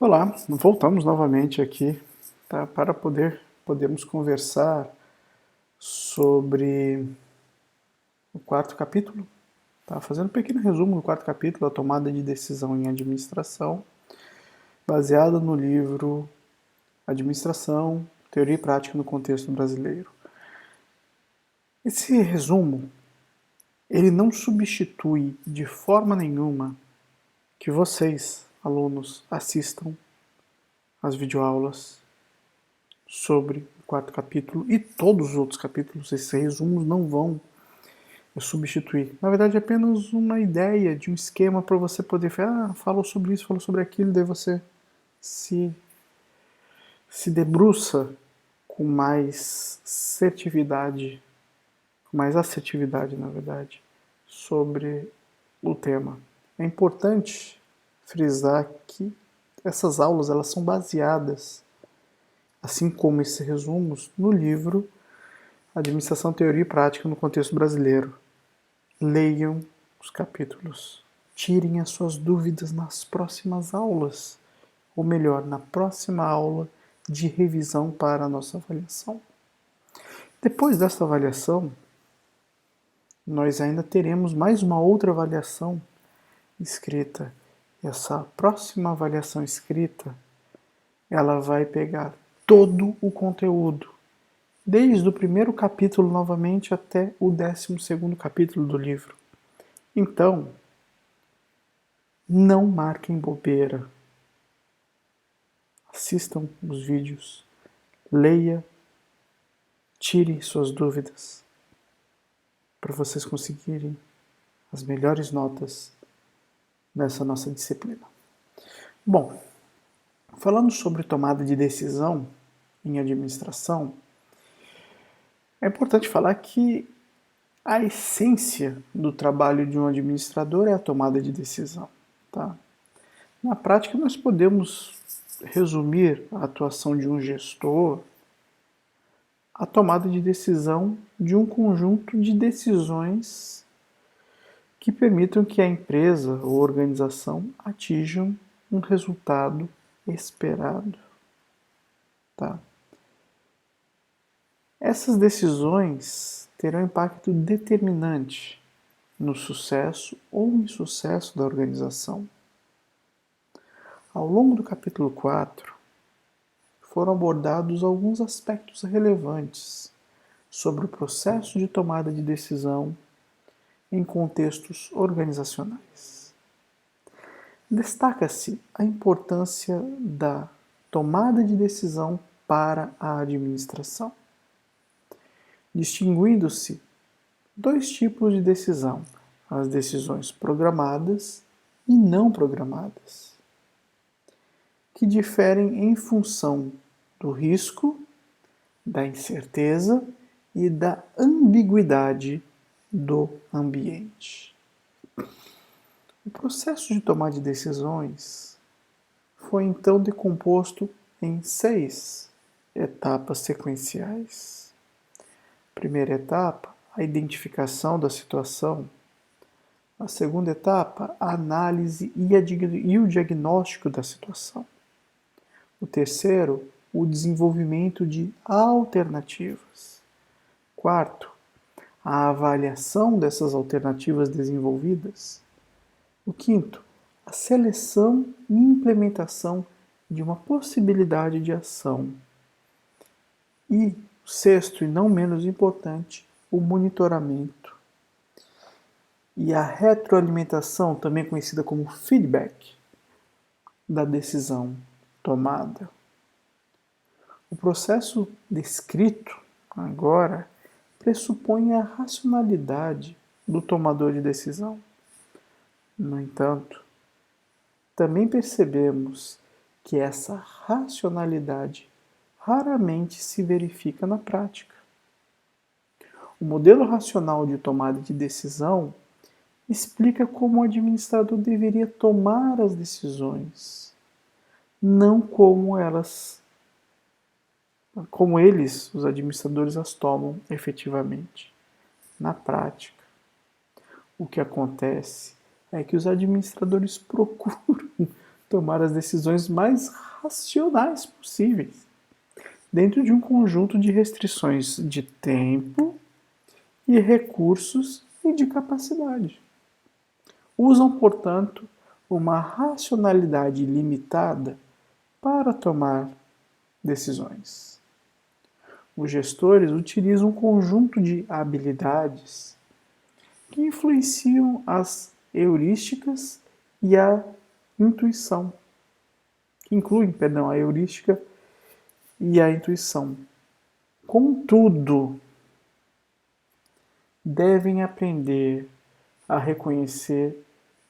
Olá, voltamos novamente aqui, tá, para podermos conversar sobre o quarto capítulo, tá? Fazendo um pequeno resumo do quarto capítulo, a tomada de decisão em administração, baseada no livro Administração, Teoria e Prática no Contexto Brasileiro. Esse resumo, ele não substitui de forma nenhuma que vocês, alunos, assistam às videoaulas sobre o quarto capítulo e todos os outros capítulos. Esses resumos não vão substituir. Na verdade, é apenas uma ideia de um esquema para você poder falar, falou sobre isso, falou sobre aquilo, daí você se, se debruça com mais assertividade, na verdade, sobre o tema. É importante frisar que essas aulas elas são baseadas, assim como esses resumos, no livro Administração, Teoria e Prática no Contexto Brasileiro. Leiam os capítulos. Tirem as suas dúvidas nas próximas aulas. Ou melhor, na próxima aula de revisão para a nossa avaliação. Depois dessa avaliação, nós ainda teremos mais uma outra avaliação escrita. Essa próxima avaliação escrita, ela vai pegar todo o conteúdo, desde o primeiro capítulo novamente até o 12º capítulo do livro. Então, não marquem bobeira. Assistam os vídeos, leia, tire suas dúvidas para vocês conseguirem as melhores notas nessa nossa disciplina. Bom, falando sobre tomada de decisão em administração, é importante falar que a essência do trabalho de um administrador é a tomada de decisão, tá? Na prática, nós podemos resumir a atuação de um gestor à tomada de decisão de um conjunto de decisões que permitam que a empresa ou organização atinjam um resultado esperado, tá? Essas decisões terão impacto determinante no sucesso ou insucesso da organização. Ao longo do capítulo 4, foram abordados alguns aspectos relevantes sobre o processo de tomada de decisão em contextos organizacionais. Destaca-se a importância da tomada de decisão para a administração, distinguindo-se dois tipos de decisão: as decisões programadas e não programadas, que diferem em função do risco, da incerteza e da ambiguidade do ambiente. O processo de tomar de decisões foi então decomposto em 6 etapas sequenciais. Primeira etapa, a identificação da situação. A segunda etapa, a análise e o diagnóstico da situação. O terceiro, o desenvolvimento de alternativas. Quarto, a avaliação dessas alternativas desenvolvidas. O quinto, a seleção e implementação de uma possibilidade de ação. E o sexto, e não menos importante, o monitoramento e a retroalimentação, também conhecida como feedback, da decisão tomada. O processo descrito agora pressupõe a racionalidade do tomador de decisão. No entanto, também percebemos que essa racionalidade raramente se verifica na prática. O modelo racional de tomada de decisão explica como o administrador deveria tomar as decisões, não como eles, os administradores, as tomam efetivamente. Na prática, o que acontece é que os administradores procuram tomar as decisões mais racionais possíveis, dentro de um conjunto de restrições de tempo e recursos e de capacidade. Usam, portanto, uma racionalidade limitada para tomar decisões. Os gestores utilizam um conjunto de habilidades que influenciam as heurísticas e a intuição, que incluem, perdão, a heurística e a intuição. Contudo, devem aprender a reconhecer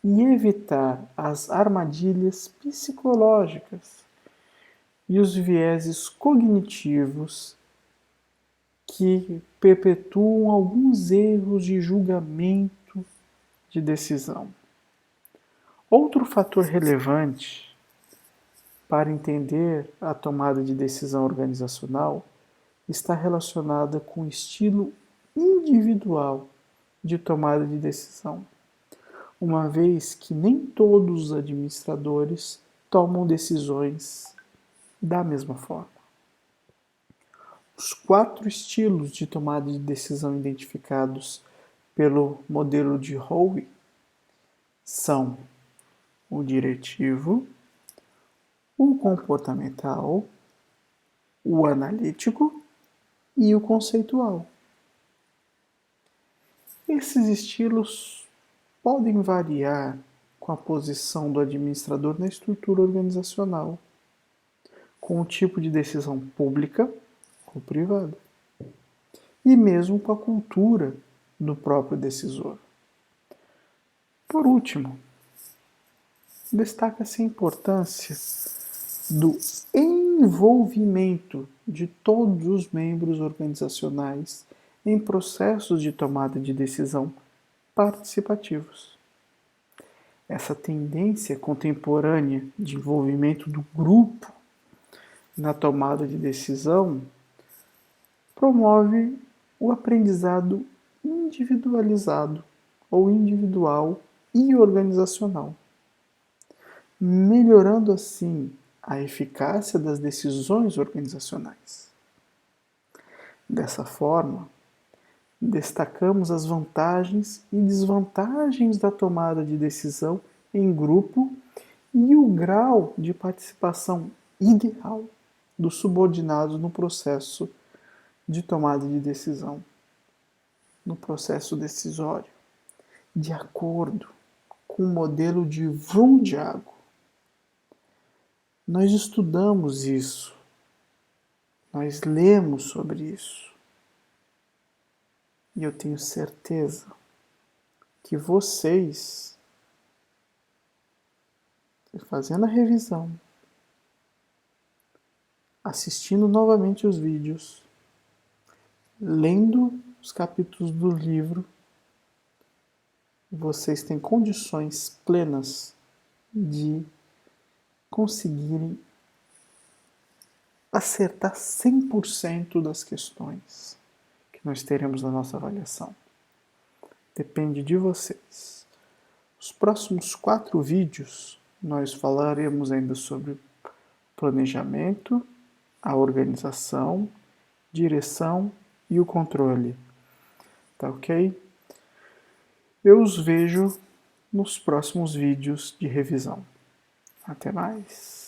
e evitar as armadilhas psicológicas e os vieses cognitivos que perpetuam alguns erros de julgamento de decisão. Outro fator relevante para entender a tomada de decisão organizacional está relacionada com o estilo individual de tomada de decisão, uma vez que nem todos os administradores tomam decisões da mesma forma. Os 4 estilos de tomada de decisão identificados pelo modelo de Howe são o diretivo, o comportamental, o analítico e o conceitual. Esses estilos podem variar com a posição do administrador na estrutura organizacional, com o tipo de decisão pública ou privada, e mesmo com a cultura do próprio decisor. Por último, destaca-se a importância do envolvimento de todos os membros organizacionais em processos de tomada de decisão participativos. Essa tendência contemporânea de envolvimento do grupo na tomada de decisão promove o aprendizado individualizado ou individual e organizacional, melhorando assim a eficácia das decisões organizacionais. Dessa forma, destacamos as vantagens e desvantagens da tomada de decisão em grupo e o grau de participação ideal dos subordinados no processo de tomada de decisão, no processo decisório, de acordo com o modelo de Vroom-Diago. Nós estudamos isso, nós lemos sobre isso. E eu tenho certeza que vocês, fazendo a revisão, assistindo novamente os vídeos, lendo os capítulos do livro, vocês têm condições plenas de conseguirem acertar 100% das questões que nós teremos na nossa avaliação. Depende de vocês. Os próximos 4 vídeos nós falaremos ainda sobre planejamento, a organização, direção e o controle. Tá ok? Eu os vejo nos próximos vídeos de revisão. Até mais!